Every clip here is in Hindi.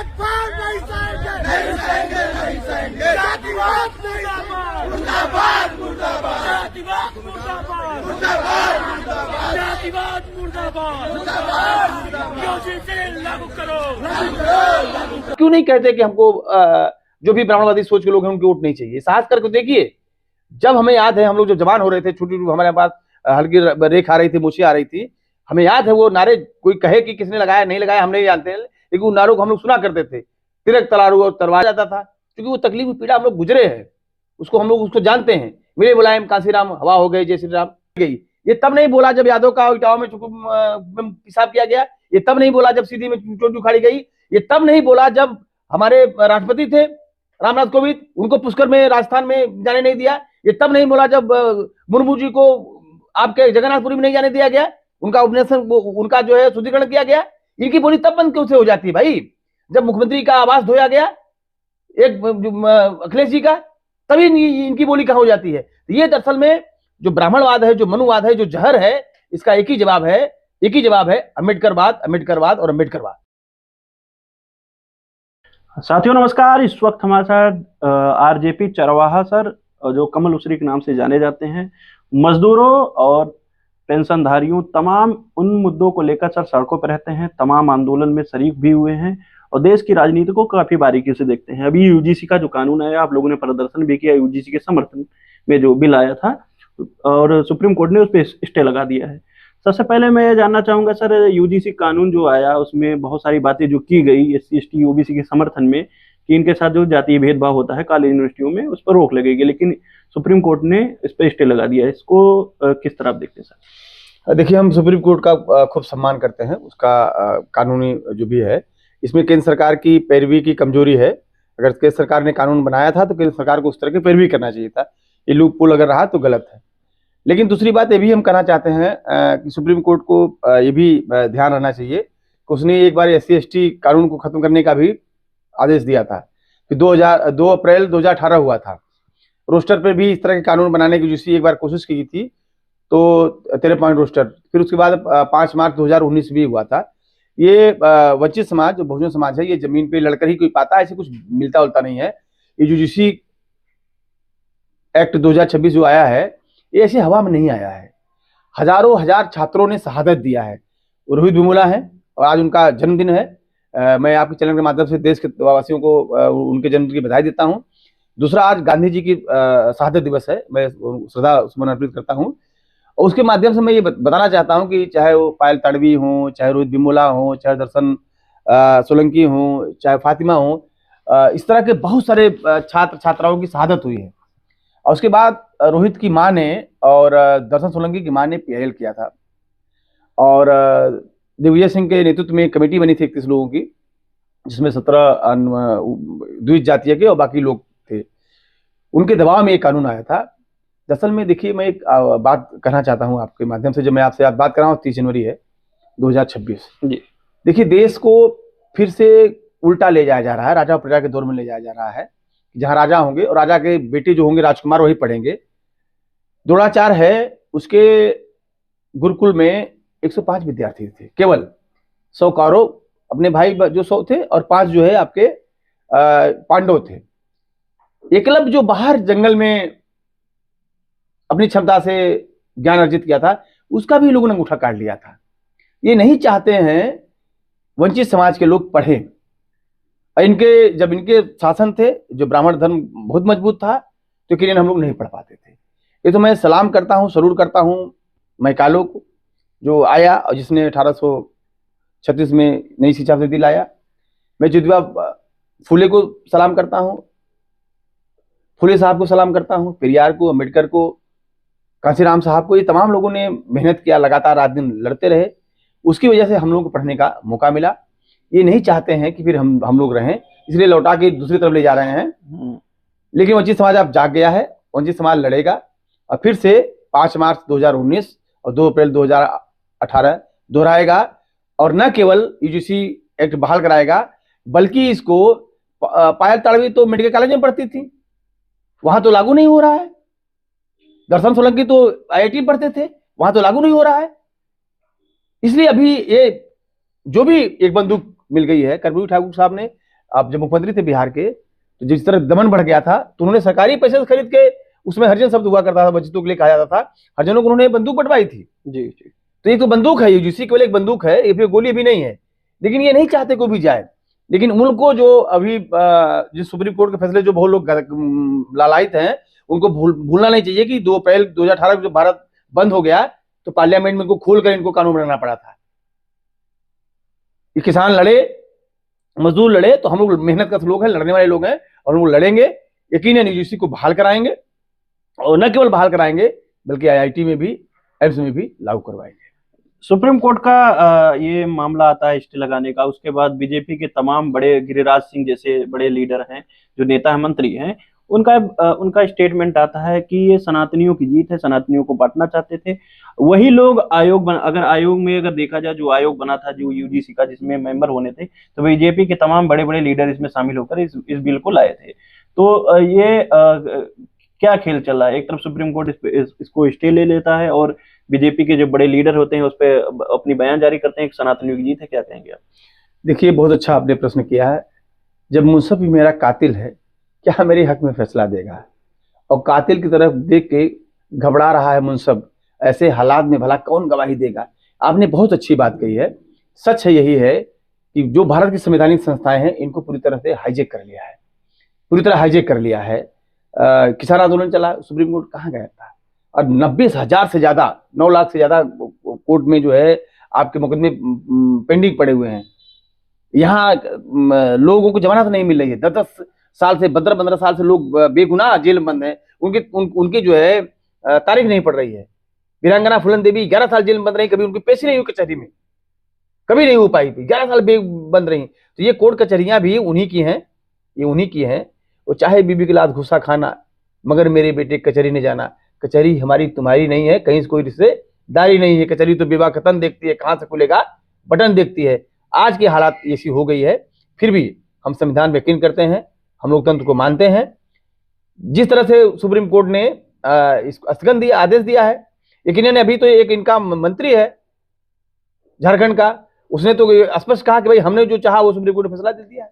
एक बार नहीं सहेंगे, नहीं सहेंगे, नहीं सहेंगे। जातिवाद मुर्दाबाद, मुर्दाबाद, मुर्दाबाद। जातिवाद मुर्दाबाद, मुर्दाबाद, मुर्दाबाद। जातिवाद मुर्दाबाद, मुर्दाबाद, मुर्दाबाद। यूजीसी लागू करो, लागू करो, लागू करो। क्यों नहीं कहते कि हमको जो भी ब्राह्मणवादी सोच के लोग हैं उनकी वोट नहीं चाहिए? साहस करके देखिए। जब हमें याद है, हम लोग जब जवान हो रहे थे, छोटी हमारे पास हल्की रेख आ रही थी, मूछें आ रही थी, हमें याद है वो नारे, कोई कहे कि किसने लगाया नहीं लगाया हम नहीं जानते, लेकिन उन नारों को हम लोग सुना करते थे। तिरक तलारू और तरवा जाता था, क्योंकि वो तकलीफ पीड़ा हम लोग गुजरे हैं, उसको हम लोग उसको जानते हैं। मिले मुलायम कांसीराम, हवा हो गई जय श्री राम गई। ये तब नहीं बोला जब यादव का इटावा में पेशाब किया गया। ये तब नहीं बोला जब सीधी में चोट उखाड़ी गई। ये तब नहीं बोला जब हमारे राष्ट्रपति थे रामनाथ कोविंद, उनको पुष्कर में राजस्थान में जाने नहीं दिया। ये तब नहीं बोला जब मुर्मू जी को आपके जगन्नाथपुरी में नहीं जाने दिया गया, उनका उपनेशन, उनका जो है शुद्धिकरण किया गया। इनकी बोली तब बंद क्यों से हो जाती है भाई? जब मुख्यमंत्री का आवास धोया गया एक अखिलेश जी का, तभी इनकी बोली कहां हो जाती है? ये दरअसल में जो ब्राह्मणवाद है, जो मनुवाद है, जो जहर है, इसका एक ही जवाब है अम्बेडकरवाद, अम्बेडकरवाद और अम्बेडकरवाद। साथियों नमस्कार। इस वक्त हमारे साथ आरजेपी चरवाहा सर, जो कमल उसरी के नाम से जाने जाते हैं, मजदूरों और पेंशनधारियों, तमाम उन मुद्दों को लेकर सर सड़कों पर रहते हैं, तमाम आंदोलन में शरीक भी हुए हैं और देश की राजनीति को काफी बारीकी से देखते हैं। अभी यूजीसी का जो कानून आया, आप लोगों ने प्रदर्शन भी किया यूजीसी के समर्थन में, जो बिल आया था, और सुप्रीम कोर्ट ने उस पर स्टे लगा दिया है। सबसे पहले मैं ये जानना चाहूंगा सर, यूजीसी कानून जो आया उसमें बहुत सारी बातें जो की गई एससी एसटी ओबीसी के समर्थन में, कि इनके साथ जो जातीय भेदभाव होता है कॉलेज यूनिवर्सिटियों में, उस पर रोक लगेगी, लेकिन सुप्रीम कोर्ट ने इस पर स्टे लगा दिया है। इसको किस तरह आप देखते हैं सर? देखिए, हम सुप्रीम कोर्ट का खूब सम्मान करते हैं, उसका कानूनी जो भी है। इसमें केंद्र सरकार की पैरवी की कमजोरी है। अगर केंद्र सरकार ने कानून बनाया था तो केंद्र सरकार को उस तरह की पैरवी करना चाहिए था। ये लूप पुल अगर रहा तो गलत है। लेकिन दूसरी बात ये भी हम कहना चाहते हैं कि सुप्रीम कोर्ट को ये भी ध्यान रखना चाहिए कि उसने एक बार SC ST कानून को खत्म करने का भी आदेश दिया था कि 2 अप्रैल 2018 हुआ था। रोस्टर पर भी इस तरह के कानून बनाने की जिसकी एक बार कोशिश की थी, तो 13 पॉइंट रोस्टर। फिर उसके बाद 5 मार्च 2019 भी हुआ था। ये वंचित समाज, जो बहुजन समाज है, ये जमीन पे लड़कर ही कोई पाता है, ऐसे कुछ मिलता उलता नहीं है। ये यूजीसी एक्ट 2026 जो आया है, ये ऐसे हवा में नहीं आया है। हजारों हजार छात्रों ने शहादत दिया है। रोहित वेमुला है और आज उनका जन्मदिन है। मैं आपके चैनल के माध्यम से देश के वासियों को उनके जन्मदिन की बधाई देता हूँ। दूसरा, आज गांधी जी की शहादत दिवस है, मैं श्रद्धा सुमन अर्पित करता हूँ। और उसके माध्यम से मैं ये बताना चाहता हूँ कि चाहे वो पायल तड़वी हो, चाहे रोहित वेमुला हो, चाहे दर्शन सोलंकी हो, चाहे फातिमा हो, इस तरह के बहुत सारे छात्र छात्राओं की शहादत हुई है। और उसके बाद रोहित की माँ ने और दर्शन सोलंकी की माँ ने PIL किया था, और दिग्विजय सिंह के नेतृत्व में एक कमेटी बनी थी 31 लोगों की, जिसमें 17 द्विज जातीय के और बाकी लोग थे। उनके दबाव में एक कानून आया था। दरअसल में देखिए, मैं एक बात कहना चाहता हूं आपके माध्यम से, जो मैं आपसे बात कर रहा हूँ 30 जनवरी है 2026 जी। देखिए, देश को फिर से उल्टा ले जाया जा रहा है, राजा प्रजा के दौर में ले जाया जा रहा है, जहां राजा होंगे और राजा के बेटे जो होंगे राजकुमार, वही पढ़ेंगे। द्रोणाचार्य है, उसके गुरुकुल में 105 विद्यार्थी थे, केवल 100 कौरव अपने भाई जो 100 थे और 5 जो है आपके पांडव थे। एकलव्य जो बाहर जंगल में अपनी क्षमता से ज्ञान अर्जित किया था, उसका भी लोगों ने अंगूठा काट लिया था। ये नहीं चाहते हैं वंचित समाज के लोग पढ़ें। जब इनके शासन थे, जो ब्राह्मण धर्म बहुत मजबूत था, तो के लिए हम लोग नहीं पढ़ पाते थे। ये तो मैं सलाम करता हूँ, सरूर करता हूँ मैकालो को, जो आया और जिसने 1836 में नई शिक्षा पद्धति लाया। मैं ज्योतिबा फुले को सलाम करता हूँ, फुले साहब को सलाम करता हूँ, पेरियार को, अम्बेडकर को, कांसीराम साहब को। ये तमाम लोगों ने मेहनत किया, लगातार रात दिन लड़ते रहे, उसकी वजह से हम लोगों को पढ़ने का मौका मिला। ये नहीं चाहते हैं कि फिर हम लोग रहें, इसलिए लौटा के दूसरी तरफ ले जा रहे हैं। लेकिन वंचित समाज अब जाग गया है, वंचित समाज लड़ेगा और फिर से 5 मार्च 2019 और 2 अप्रैल 2018 दोहराएगा। और न केवल यूजीसी एक्ट बहाल कराएगा, बल्कि इसको पायल तड़वी तो मेडिकल कॉलेज में पढ़ती थी, वहां तो लागू नहीं हो रहा है। दर्शन सोलंकी तो IIT पढ़ते थे, वहां तो लागू नहीं हो रहा है। इसलिए अभी ये जो भी एक बंदूक मिल गई है, कर्पूरी ठाकुर साहब ने आप जब मुख्यमंत्री थे बिहार के, तो जिस तरह दमन बढ़ गया था, तो उन्होंने सरकारी पैसे से खरीद के, उसमें हरिजन शब्द हुआ करता था, वंचितों के लिए कहा जाता था, हरिजनों को उन्होंने बंदूक बंटवाई थी। जी जी। तो ये तो बंदूक है, यूजीसी केवल एक बंदूक है, ये गोली भी नहीं है। लेकिन ये नहीं चाहते कोई भी जाए। लेकिन मुल्क को जो अभी जिस सुप्रीम कोर्ट के फैसले जो बहुत लोग लालायित हैं, उनको भूलना नहीं चाहिए कि 2 अप्रैल 2018 को जब भारत बंद हो गया, तो पार्लियामेंट में इनको खोलकर इनको कानून बनाना पड़ा था। ये किसान लड़े, मजदूर लड़े, तो हम लोग मेहनत का लोग हैं, लड़ने वाले लोग हैं, और हम लोग लड़ेंगे। यकीनन यूजीसी को बहाल कराएंगे, और न केवल बहाल कराएंगे बल्कि आईआईटी में भी, एम्स में भी लागू करवाएंगे। सुप्रीम कोर्ट का ये मामला आता है स्टे लगाने का, उसके बाद बीजेपी के तमाम बड़े, गिरिराज सिंह जैसे बड़े लीडर हैं, जो नेता हैं, मंत्री हैं, उनका स्टेटमेंट आता है कि ये सनातनियों की जीत है, सनातनियों को बांटना चाहते थे। वही लोग अगर आयोग में अगर देखा जाए, जो आयोग बना था जो यूजीसी का, जिसमें मेंबर होने थे, तो बीजेपी के तमाम बड़े बड़े लीडर इसमें शामिल होकर इस बिल को लाए थे। तो ये क्या खेल चल रहा है? एक तरफ सुप्रीम कोर्ट इसको स्टे ले लेता है, और बीजेपी के जो बड़े लीडर होते हैं उस पर अपनी बयान जारी करते हैं कि सनातनियों की जीत है। क्या कहेंगे आप? देखिए, बहुत अच्छा आपने प्रश्न किया है। जब मुंसफ भी मेरा कातिल है, क्या मेरे हक में फैसला देगा? और कातिल की तरफ देख के घबरा रहा है मुंसफ, ऐसे हालात में भला कौन गवाही देगा? आपने बहुत अच्छी बात कही है। सच है, यही है कि जो भारत की संवैधानिक संस्थाएं हैं, इनको पूरी तरह से हाईजेक कर लिया है, पूरी तरह हाईजेक कर लिया है। किसान आंदोलन चला, सुप्रीम कोर्ट कहाँ गया था? और 90,000 से ज्यादा, 9 लाख से ज्यादा कोर्ट में जो है आपके मुकदमे पेंडिंग पड़े हुए हैं। यहाँ लोगों को जमानत नहीं मिल रही है। 10-10 साल से, 15-15 साल से लोग बेगुनाह जेल में बंद हैं। उनके जो है तारीख नहीं पड़ रही है। वीरांगना फूलन देवी 11 साल जेल में बंद रही, कभी उनकी पेशी नहीं हुई कचहरी में, कभी नहीं हो पाई, 11 साल बंद रही। तो ये कोर्ट कचहरियां भी उन्हीं की हैं, ये उन्हीं की हैं। वो चाहे बीबी के लात घुसा खाना, मगर मेरे बेटे कचहरी ने जाना। कचहरी हमारी तुम्हारी नहीं है, कहीं से कोई रिश्तेदारी नहीं है। कचहरी तो बेवा कतन देखती है, कहाँ से खुलेगा बटन देखती है। आज की हालात ऐसी हो गई है, फिर भी हम संविधान पे यकीन करते हैं, हम लोकतंत्र को मानते हैं। जिस तरह से सुप्रीम कोर्ट ने स्थगन दिया, आदेश दिया है, यकीनन अभी तो एक इनका मंत्री है झारखंड का, उसने तो स्पष्ट कहा कि भाई हमने जो चाहा वो सुप्रीम कोर्ट ने फैसला दे दिया है,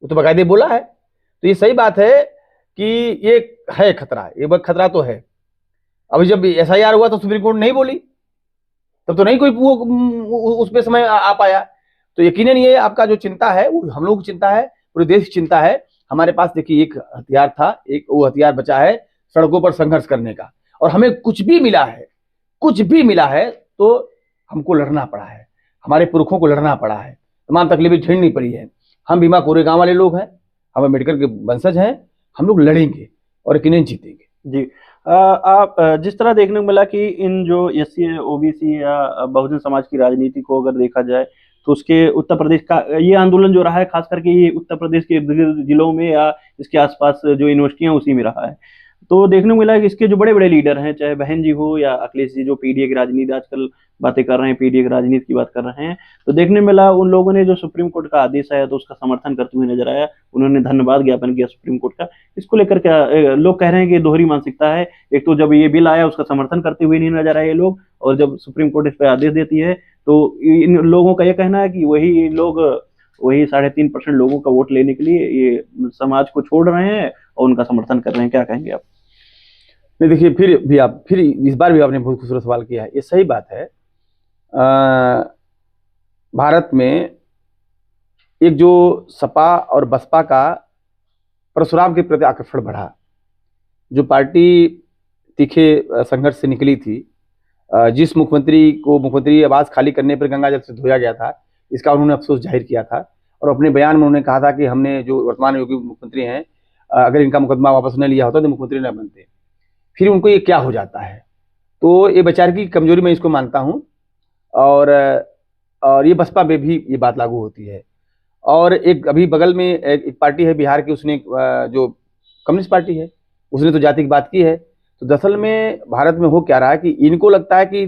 वो तो बाकायदे बोला है। तो ये सही बात है कि ये है खतरा, ये खतरा तो है। अभी जब एसआईआर हुआ तो सुप्रीम कोर्ट नहीं बोली, तब तो नहीं कोई उस पे समय आ पाया। तो यकीनन ये आपका जो चिंता है वो हम लोग की चिंता है, पूरे देश की चिंता है। हमारे पास देखिए एक हथियार था, एक वो हथियार बचा है सड़कों पर संघर्ष करने का, और हमें कुछ भी मिला है, कुछ भी मिला है तो हमको लड़ना पड़ा है, हमारे पुरखों को लड़ना पड़ा है, तमाम तकलीफें झेलनी पड़ी है। हम भीमा कोरेगांव वाले लोग हैं, हम अम्बेडकर के वंशज हैं, हम लोग लड़ेंगे और यकीनन जीतेंगे। जी, आप जिस तरह देखने को मिला कि इन जो एससी ओबीसी या बहुजन समाज की राजनीति को अगर देखा जाए, तो उसके उत्तर प्रदेश का ये आंदोलन जो रहा है, खास करके ये उत्तर प्रदेश के जिलों में या इसके आसपास जो यूनिवर्सिटियां उसी में रहा है। तो देखने को मिला है कि इसके जो बड़े बड़े लीडर हैं, चाहे बहन जी हो या अखिलेश जी, जो पीडीए की राजनीति आजकल बातें कर रहे हैं, पीडीए की राजनीति की बात कर रहे हैं, तो देखने में मिला उन लोगों ने जो सुप्रीम कोर्ट का आदेश आया तो उसका समर्थन करते हुए नजर आया। उन्होंने धन्यवाद ज्ञापन किया सुप्रीम कोर्ट का। इसको लेकर क्या लोग कह रहे हैं कि दोहरी मानसिकता है? एक तो जब ये बिल आया उसका समर्थन करते हुए नहीं नजर आए ये लोग, और जब सुप्रीम कोर्ट इस पर आदेश देती है तो इन लोगों का यह कहना है कि वही लोग, वही 3.5% लोगों का वोट लेने के लिए ये समाज को छोड़ रहे हैं और उनका समर्थन कर रहे हैं। क्या कहेंगे आप? नहीं, देखिए, फिर इस बार भी आपने बहुत खूबसूरत सवाल किया है। ये सही बात है। भारत में एक जो सपा और बसपा का परशुराम के प्रति आकर्षण बढ़ा, जो पार्टी तीखे संघर्ष से निकली थी, जिस मुख्यमंत्री को मुख्यमंत्री आवास खाली करने पर गंगा जल से धोया गया था, इसका उन्होंने अफसोस जाहिर किया था, और अपने बयान में उन्होंने कहा था कि हमने जो वर्तमान योगी मुख्यमंत्री हैं, अगर इनका मुकदमा वापस न लिया होता तो मुख्यमंत्री न बनते। फिर उनको ये क्या हो जाता है? तो ये बेचारे की कमजोरी मैं इसको मानता हूँ, और ये बसपा में भी ये बात लागू होती है। और एक अभी बगल में एक पार्टी है बिहार की, उसने जो कम्युनिस्ट पार्टी है, उसने तो जाति की बात की है। तो दरअसल में भारत में हो क्या रहा है कि इनको लगता है कि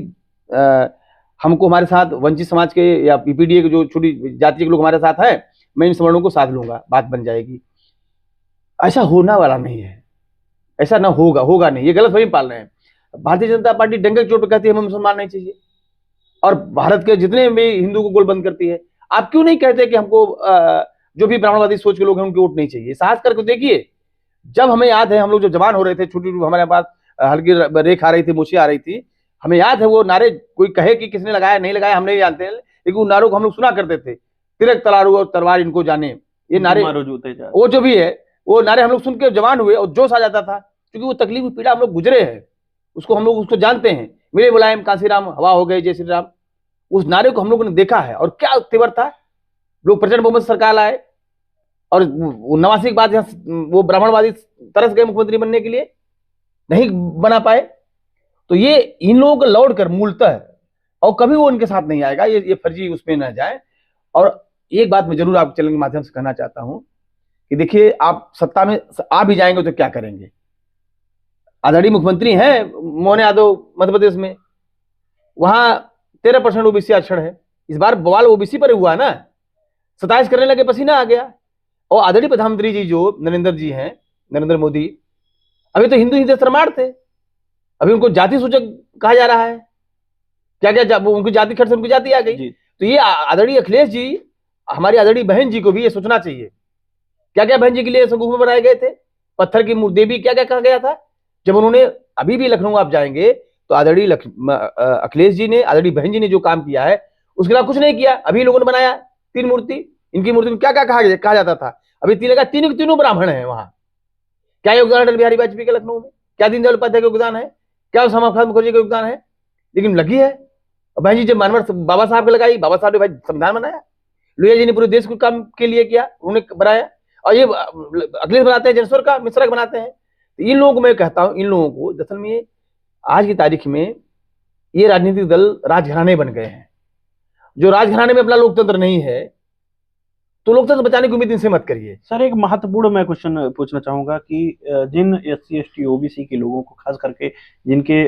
हमको हमारे साथ वंचित समाज के या पीपीडीए के जो छोटी जाति के लोग हमारे साथ हैं, मैं इन सवर्णों को साथ लूंगा, बात बन जाएगी। ऐसा होना वाला नहीं है, ऐसा ना होगा नहीं, ये गलत फहमी पाल रहे हैं। भारतीय जनता पार्टी डंके चोट पे कहती है हमें मुसलमान नहीं चाहिए, और भारत के जितने भी हिंदू को गोल बंद करती है। आप क्यों नहीं कहते कि हमको जो भी ब्राह्मणवादी सोच के लोग हैं उनकी वोट नहीं चाहिए। साहस करके देखिए, जब हमें याद है हम लोग जब जवान हो रहे थे, छोटी हमारे पास हल्की रेख आ रही थी, मोची आ रही थी, हमें याद है वो नारे, कोई कहे कि किसने लगाया नहीं लगाया हम नहीं जानते हैं, लेकिन उन नारों को हम लोग सुना करते थे, तिलक तलारू और तलवार इनको जाने, ये नारे, वो जो भी है वो नारे हम लोग सुन के जवान हुए और जोश आ जाता था, क्योंकि वो तकलीफ पीड़ा हम लोग गुजरे हैं, उसको हम लोग उसको जानते हैं। मेरे मुलायम कांसीराम हवा हो गए जय श्री राम, उस नारे को हम लोगों ने देखा है। और क्या तेवर था, लोग प्रचंड बहुमत सरकार लाए और 89 के बाद वो ब्राह्मणवादी तरस गए मुख्यमंत्री बनने के लिए, नहीं बना पाए। तो ये इन लोगों को लौट कर मूलतः, और कभी वो उनके साथ नहीं आएगा, ये फर्जी उसमें न जाए। और एक बात मैं जरूर आपके चैनल के माध्यम से कहना चाहता हूं कि देखिए, आप सत्ता में आ भी जाएंगे तो क्या करेंगे? आदरणीय मुख्यमंत्री हैं मोहन यादव मध्य प्रदेश में, वहां 13% ओबीसी आरक्षण है, इस बार बवाल ओबीसी पर हुआ ना, 27 करने लगे, पसीना आ गया। और आदरणीय प्रधानमंत्री जी जो नरेंद्र जी हैं, नरेंद्र मोदी, अभी तो हिंदू हिंदू सरमार थे, अभी उनको जाति सूचक कहा जा रहा है, क्या क्या उनकी जाति खर्च से उनकी जाति आ गई। तो ये आदरणीय अखिलेश जी, हमारी आदरणीय बहन जी को भी ये सोचना चाहिए, क्या क्या बहन जी के लिए संगूफ बनाए गए थे, पत्थर की देवी, क्या क्या कहा गया था जब उन्होंने, अभी भी लखनऊ आप जाएंगे तो आदरणीय अखिलेश जी ने, आदरणीय बहन जी ने जो काम किया है उसके अलावा कुछ नहीं किया। अभी लोगों ने बनाया 3 मूर्ति, इनकी मूर्ति में क्या क्या कहा जाता था, अभी तीनों ब्राह्मण है वहां। क्या योगदान अटल बिहारी वाजपेयी के लखनऊ में, क्या दीनदयाल उपाध्याय का योगदान है, क्या श्यामा मुखर्जी का योगदान है, लेकिन लगी है। और बहन जी जब मानवर बाबा साहब को लगाई, बाबा साहब ने भाई संविधान बनाया, लोहिया जी ने पूरे देश को काम के लिए किया, उन्होंने बनाया। और ये अखिलेश बनाते हैं, जनेश्वर का मिश्रा का बनाते हैं। तो इन लोगों को मैं कहता हूं, इन लोगों को दरअसल में आज की तारीख में ये राजनीतिक दल राजघराने बन गए हैं। जो राजघराने में अपना लोकतंत्र नहीं है तो लोकतंत्र बचाने की उम्मीद इनसे मत करिए। सर, एक महत्वपूर्ण मैं क्वेश्चन पूछना चाहूंगा कि जिन SC ST OBC के लोगों को, खास करके जिनके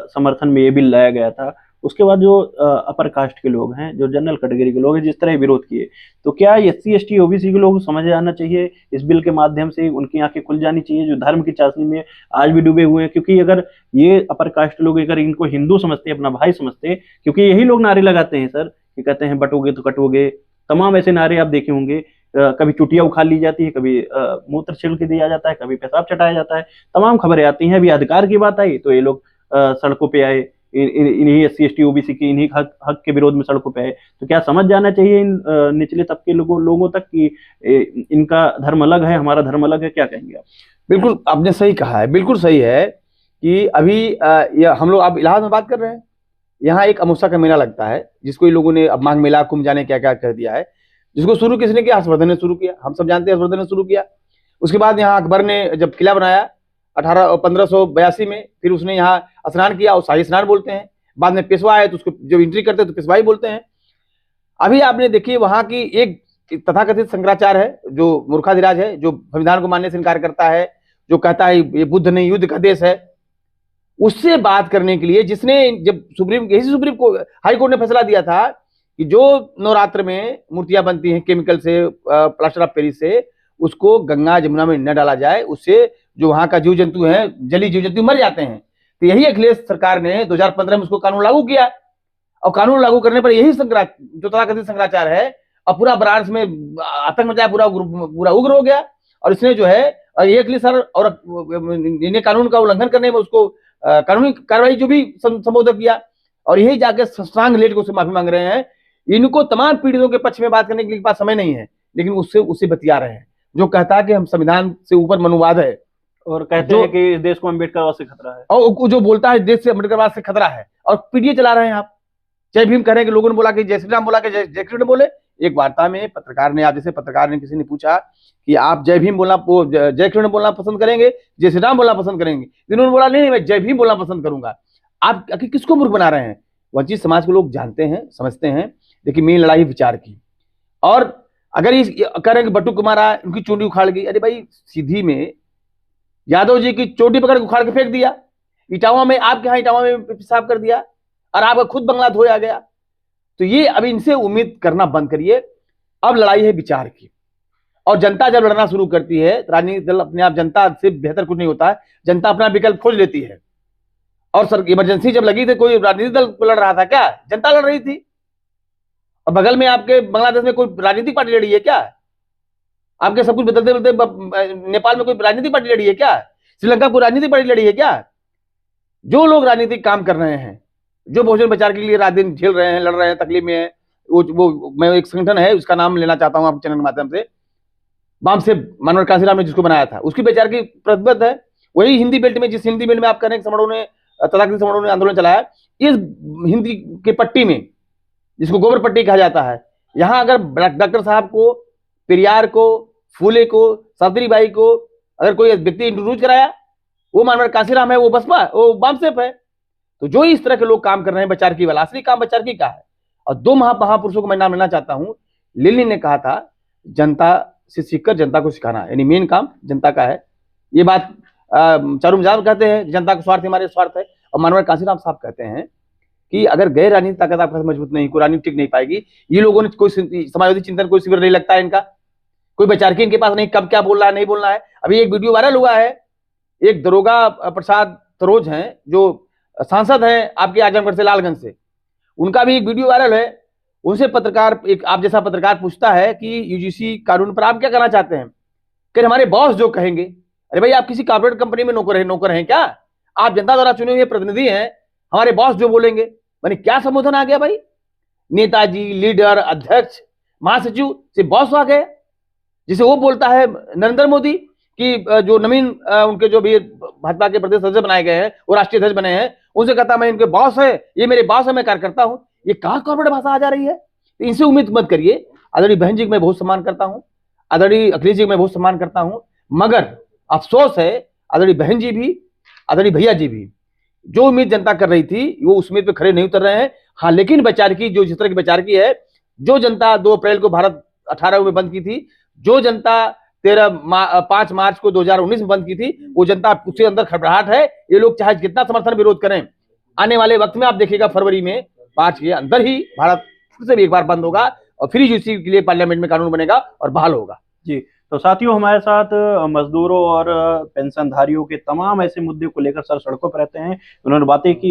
समर्थन में ये बिल लाया गया था, उसके बाद जो अपर कास्ट के लोग हैं, जो जनरल कैटेगरी के लोग हैं, जिस तरह विरोध किए, तो क्या SC ST OBC के लोग समझ आना चाहिए, इस बिल के माध्यम से उनकी आंखें खुल जानी चाहिए, जो धर्म की चाशनी में आज भी डूबे हुए हैं? क्योंकि अगर ये अपर कास्ट लोग अगर इनको हिंदू समझते, अपना भाई समझते, क्योंकि यही लोग नारे लगाते हैं सर, कि कहते हैं बटोगे तो कटोगे, तमाम ऐसे नारे आप देखे होंगे। कभी चुटिया उखाड़ ली जाती है, कभी मूत्र छिड़क दिया जाता है, कभी पेशाब चटाया जाता है, तमाम खबरें आती हैं। अभी अधिकार की बात आई तो ये लोग सड़कों पे आए, इन्हीं SC ST OBC की इन्हीं हक के विरोध में सड़कों पे आए। तो क्या समझ जाना चाहिए इन निचले तबके लोगों तक कि इनका धर्म अलग है, हमारा धर्म अलग है? क्या कहेंगे आप? बिल्कुल आपने सही कहा है, बिल्कुल सही है कि अभी हम लोग अब इलाहाबाद में बात कर रहे हैं, यहाँ एक अमूसा का मेला लगता है, जिसको इन लोगों ने अब मांग मेला कुंभ जाने क्या क्या कर दिया है, जिसको शुरू किसने किया? हर्षवर्धन ने शुरू किया, हम सब जानते हैं हर्षवर्धन ने शुरू किया। उसके बाद यहाँ अकबर ने जब किला बनाया 1582 में, फिर उसने यहाँ स्नान किया, और शाही स्नान बोलते हैं। बाद में पेशवा आए तो उसको जब एंट्री करते हैं तो पेशवाई बोलते हैं। अभी आपने देखिए वहां की एक तथाकथित शंकराचार्य है, जो मूर्खाधिराज है, जो संविधान को मानने से इनकार करता है, जो कहता है ये बुद्ध नहीं युद्ध का देश है, उससे बात करने के लिए, जिसने जब सुप्रीम कोर्ट हाई कोर्ट ने फैसला दिया था कि जो नवरात्र में मूर्तियां बनती हैं केमिकल से, प्लास्टर ऑफ पेरिस से, उसको गंगा जमुना में न डाला जाए, उससे जो वहां का जीव जंतु है, जलीय जीव जंतु मर जाते हैं। तो यही अखिलेश सरकार ने 2015 में उसको कानून लागू किया, और कानून लागू करने पर यही जो तथाकथित शंकराचार्य है, और पूरा बनारस में आतंक मचाया, पूरा उग्र हो गया। और इसने जो है ये अखिलेश सर और इन्हें कानून का उल्लंघन करने में उसको कानूनी कार्रवाई जो भी संबोधित किया, और यही जाके सस्तांग लेट को उससे माफी मांग रहे हैं। इनको तमाम पीड़ितों के पक्ष में बात करने के पास समय नहीं है, लेकिन उससे बतिया रहे हैं, जो कहता है कि हम संविधान से ऊपर मनुवाद है, और कहते हैं कि इस देश को अम्बेडकरवाद से खतरा है, और जो बोलता है देश से अम्बेडकरवाद से खतरा है, और पीडीए चला रहे हैं आप। जय भीम कह रहे हैं कि लोगों ने बोला कि जय श्री राम बोला कि जय कृष्ण ने बोले। एक वार्ता में पत्रकार ने, आप जैसे पत्रकार ने किसी ने पूछा कि आप जय भीम बोलना, जय कृष्ण बोलना पसंद करेंगे, जय श्री राम बोलना पसंद करेंगे? इन्होंने बोला नहीं, मैं जय भीम बोलना पसंद करूंगा। आप किसको मूर्ख बना रहे हैं? वंचित समाज के लोग जानते हैं, समझते हैं। देखिए मेन लड़ाई विचार की, और अगर इस कह रहे हैं कि बटू कुमारा उनकी चोटी उखाड़ गई, अरे भाई सीधी में यादव जी की चोटी पकड़ के उखाड़ के फेंक दिया, इटावा में, आपके यहाँ इटावा में पेशाब कर दिया, और आपका खुद बंगला धोया गया। तो ये अब इनसे उम्मीद करना बंद करिए। अब लड़ाई है विचार की, और जनता जब लड़ना शुरू करती है, राजनीतिक दल अपने आप, जनता से बेहतर कुछ नहीं होता है, जनता अपना विकल्प खोज लेती है। और सर इमरजेंसी जब लगी थी, कोई राजनीतिक दल लड़ रहा था क्या? जनता लड़ रही थी। और बगल में आपके बांग्लादेश में कोई राजनीतिक पार्टी लड़ी है क्या? आपके सब कुछ बदलते बदलते नेपाल में कोई राजनीतिक पार्टी लड़ी है क्या? श्रीलंका कोई राजनीतिक पार्टी लड़ी है क्या? जो लोग राजनीतिक काम कर रहे हैं, जो बहुजन विचार के लिए रात दिन झेल रहे हैं, लड़ रहे हैं, तकलीफ में है, वो मैं एक संगठन है, उसका नाम लेना चाहता हूं आपके चैनल के माध्यम से, बाम से मनोहर कांसीराम ने जिसको बनाया था, उसकी विचार की प्रतिबद्ध है। वही हिंदी बेल्ट में, जिस हिंदी बेल्ट में आप कह रहे हैं समारोह ने, तथाकथित समारोह ने आंदोलन चलाया, इस हिंदी के पट्टी में, जिसको गोबर पट्टी कहा जाता है, यहां अगर डॉक्टर साहब को, पेरियार को, फूले को, सावित्रीबाई को अगर कोई व्यक्ति इंट्रोड्यूस कराया, वो मनोहर कांसीराम है, वो बसपा, वो बामसेफ है। तो जो इस तरह के लोग काम कर रहे हैं बचारकी वाला, असली काम बचारकी का है। और दो महापुरुषों को मैं नाम लेना चाहता हूं। लेनिन ने कहा था जनता से सीखकर जनता को सिखाना, यानी मेन काम जनता का है। ये बात चारू मजाक कहते हैं जनता का स्वार्थ हमारे स्वार्थ है, और मनोहर कांसीराम साहब कहते हैं कि अगर गैर राजनीतिक ताकत आपका मजबूत नहीं, कोई राजनीति टिक नहीं पाएगी। ये लोगों ने कोई समाजवादी चिंतन, कोई शिविर नहीं लगता है इनका, कोई बचारकी इनके पास नहीं, कब क्या बोलना है नहीं बोलना है। अभी एक वीडियो वायरल हुआ है, एक दरोगा प्रसाद सरोज हैं, जो सांसद हैं आपके आजमगढ़ से, लालगंज से, उनका भी एक वीडियो वायरल है। उनसे पत्रकार, एक आप जैसा पत्रकार पूछता है कि यूजीसी कानून पर आप क्या कहना चाहते हैं? कि हमारे बॉस जो कहेंगे। अरे भाई, आप किसी कॉर्पोरेट कंपनी में नौकर हैं क्या? आप जनता द्वारा चुने हुए प्रतिनिधि हैं, हमारे बॉस जो बोलेंगे, मैंने क्या संबोधन आ गया भाई? नेताजी, लीडर, अध्यक्ष, महासचिव से बॉस आ गए, जिसे वो बोलता है नरेंद्र मोदी कि जो नवीन उनके जो भी भाजपा के प्रदेश अध्यक्ष बनाए गए हैं, वो राष्ट्रीय अध्यक्ष बने हैं, उनसे कहता मैं इनके बॉस है, ये मेरे बॉस है, मैं कार्यकर्ता हूं। ये कहां कॉर्पोरेट भाषा आ जा रही है? तो इनसे उम्मीद मत करिए। आदरणीय बहन जी को मैं बहुत सम्मान करता हूं, आदरणीय अखिलेश जी को मैं बहुत सम्मान करता हूं, मगर अफसोस है आदरणीय बहन जी भी, आदरणीय भैया जी भी, जो उम्मीद जनता कर रही थी वो उस उम्मीद पे खड़े नहीं उतर रहे हैं। हाँ, लेकिन बचारकी, जो जिस तरह की बचारकी है, जो जनता 2 अप्रैल को भारत 18 में बंद की थी, जो जनता 5 मार्च को 2019 में बंद की थी, वो जनता उसके अंदर खड़बड़ाहट है। ये लोग चाहे कितना समर्थन विरोध करें, आने वाले वक्त में आप देखिएगा फरवरी में मार्च के अंदर ही भारत फिर से भी एक बार बंद होगा, और फिर यूजीसी के लिए पार्लियामेंट में कानून बनेगा और बहाल होगा। जी, तो साथियों, हमारे साथ मजदूरों और पेंशनधारियों के तमाम ऐसे मुद्दे को लेकर सर सड़कों पर रहते हैं। उन्होंने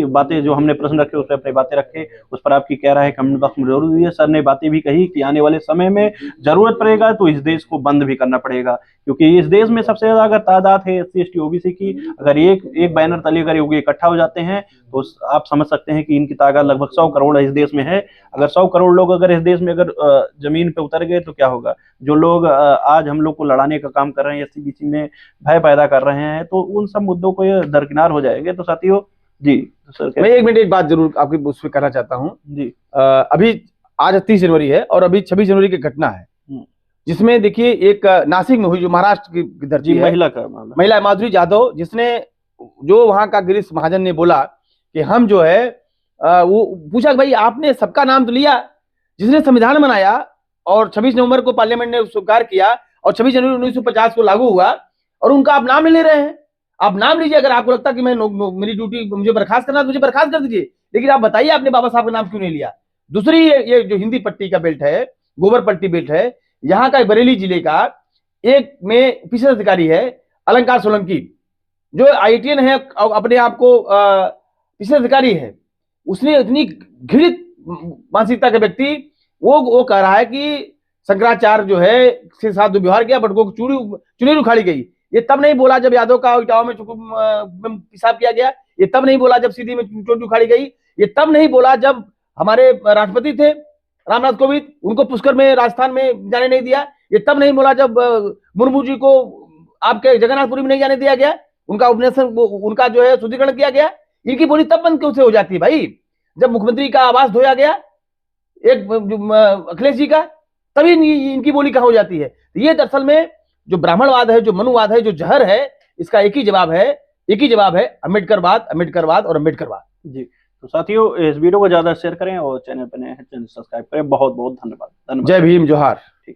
बातें जो हमने प्रश्न रखे उस पर अपनी बातें रखे, उस पर आपकी क्या राय है कमेंट बॉक्स में जरूर दीजिए। सर ने बातें भी कही कि आने वाले समय में जरूरत पड़ेगा तो इस देश को बंद भी करना पड़ेगा, क्योंकि इस देश में सबसे ज्यादा अगर तादाद है SC ST OBC की, अगर एक बैनर तले अगर ये इकट्ठा हो जाते हैं तो आप समझ सकते हैं कि इनकी तादाद लगभग 100 करोड़ इस देश में है। अगर 100 करोड़ लोग अगर इस देश में अगर जमीन पे उतर गए तो क्या होगा? जो लोग आज हम लोग को लड़ाने का काम कर रहे हैं, SC BC में भय पैदा कर रहे हैं, तो उन सब मुद्दों को ये दरकिनार हो जाएंगे। तो साथियों जी, तो सर मैं 1 मिनट एक बात जरूर आपकी उस पर कहना चाहता हूँ जी। अभी आज 30 जनवरी है और अभी 26 जनवरी की घटना है, जिसमें देखिए एक नासिक में हुई, जो महाराष्ट्र की धरती है, महिला माधुरी यादव, जिसने, जो वहां का गिरीश महाजन ने बोला कि हम जो है वो पूछा भाई आपने सबका नाम तो लिया, जिसने संविधान बनाया और 26 नवंबर को पार्लियामेंट ने स्वीकार किया और 26 जनवरी 1950 को लागू हुआ, और उनका आप नाम ले रहे हैं। आप नाम लीजिए, अगर आपको लगता कि मैं मेरी ड्यूटी मुझे बर्खास्त करना तो मुझे बर्खास्त कर दीजिए, लेकिन आप बताइए आपने बाबा साहब का नाम क्यों नहीं लिया। दूसरी, ये जो हिंदी पट्टी का बेल्ट है, गोबर पट्टी बेल्ट है, यहाँ का बरेली जिले का एक में पीसीएस अधिकारी है अलंकार सोलंकी, जो IITN है, अपने आप को पीसीएस अधिकारी है। उसने इतनी घृणित मानसिकता का व्यक्ति, वो कह रहा है कि शंकराचार्य जो है के साथ दुर्व्यवहार किया, बटुकों को चुनरी उखाड़ी गई। ये तब नहीं बोला जब यादव का इटावा में पेशाब किया गया, ये तब नहीं बोला जब सीधी में चोटी उखाड़ी गई, ये तब नहीं बोला जब हमारे राष्ट्रपति थे रामनाथ कोविंद, उनको पुष्कर में राजस्थान में जाने नहीं दिया, ये तब नहीं बोला जब मुर्मू जी को आपके जगन्नाथपुरी में नहीं जाने दिया गया, उनका उपनेशन, उनका जो है शुद्धिकरण किया गया। इनकी बोली तब बंद क्यों से हो जाती है भाई? जब मुख्यमंत्री का आवास धोया गया एक अखिलेश जी का, तभी इनकी बोली कहाँ हो जाती है? ये दरअसल में जो ब्राह्मणवाद है, जो मनुवाद है, जो जहर है, इसका एक ही जवाब है अम्बेडकरवाद, अम्बेडकरवाद और अम्बेडकरवाद। जी, तो साथियों, इस वीडियो को ज्यादा शेयर करें और चैनल पर नए हैं चैनल सब्सक्राइब करें। बहुत बहुत धन्यवाद। जय भीम, जोहार।